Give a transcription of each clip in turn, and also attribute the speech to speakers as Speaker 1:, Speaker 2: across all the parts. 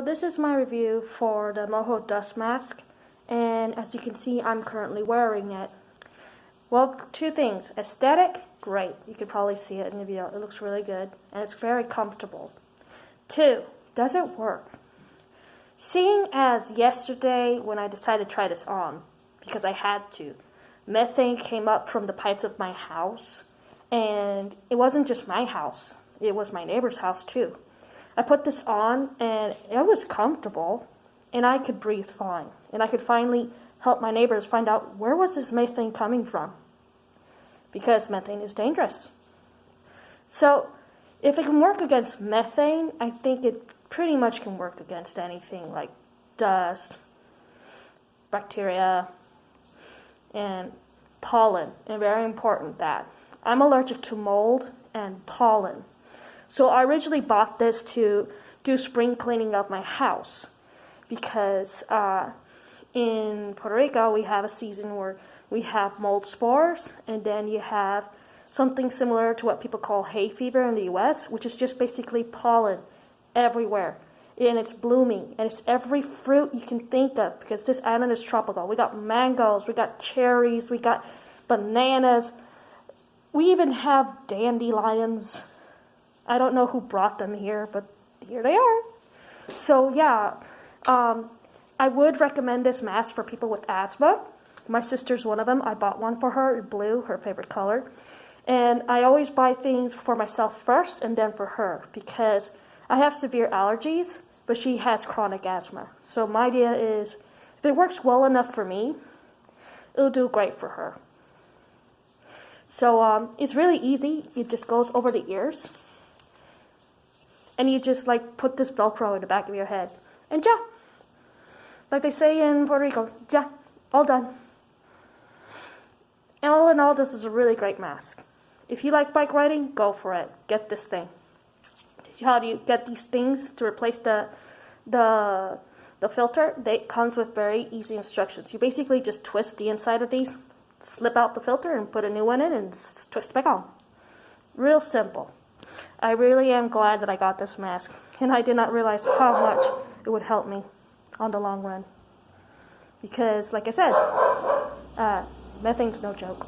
Speaker 1: So this is my review for the MoHo dust mask, and as you can see, I'm currently wearing it. Well, two things. Aesthetic, great. You could probably see it in the video. It looks really good, and it's very comfortable. Two, does it work? Seeing as yesterday when I decided to try this on, because I had to, methane came up from the pipes of my house, and it wasn't just my house. It was my neighbor's house too. I put this on and it was comfortable and I could breathe fine. And I could finally help my neighbors find out where was this methane coming from. Because methane is dangerous. So if it can work against methane, I think it pretty much can work against anything like dust, bacteria, and pollen. And very important that I'm allergic to mold and pollen. So I originally bought this to do spring cleaning of my house because in Puerto Rico we have a season where we have mold spores, and then you have something similar to what people call hay fever in the US, which is just basically pollen everywhere. And it's blooming, and it's every fruit you can think of because this island is tropical. We got mangoes, we got cherries, we got bananas. We even have dandelions. I don't know who brought them here, but here they are. So yeah, I would recommend this mask for people with asthma. My sister's one of them. I bought one for her, blue, her favorite color. And I always buy things for myself first and then for her because I have severe allergies, but she has chronic asthma. So my idea is if it works well enough for me, it'll do great for her. So it's really easy. It just goes over the ears. And you just like put this Velcro in the back of your head. And yeah, like they say in Puerto Rico, yeah, all done. And all in all, this is a really great mask. If you like bike riding, go for it. Get this thing. How do you get these things to replace the filter? It comes with very easy instructions. You basically just twist the inside of these, slip out the filter, and put a new one in and twist it back on. Real simple. I really am glad that I got this mask, and I did not realize how much it would help me on the long run. Because, like I said, methane's no joke.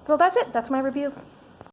Speaker 1: So that's it. That's my review.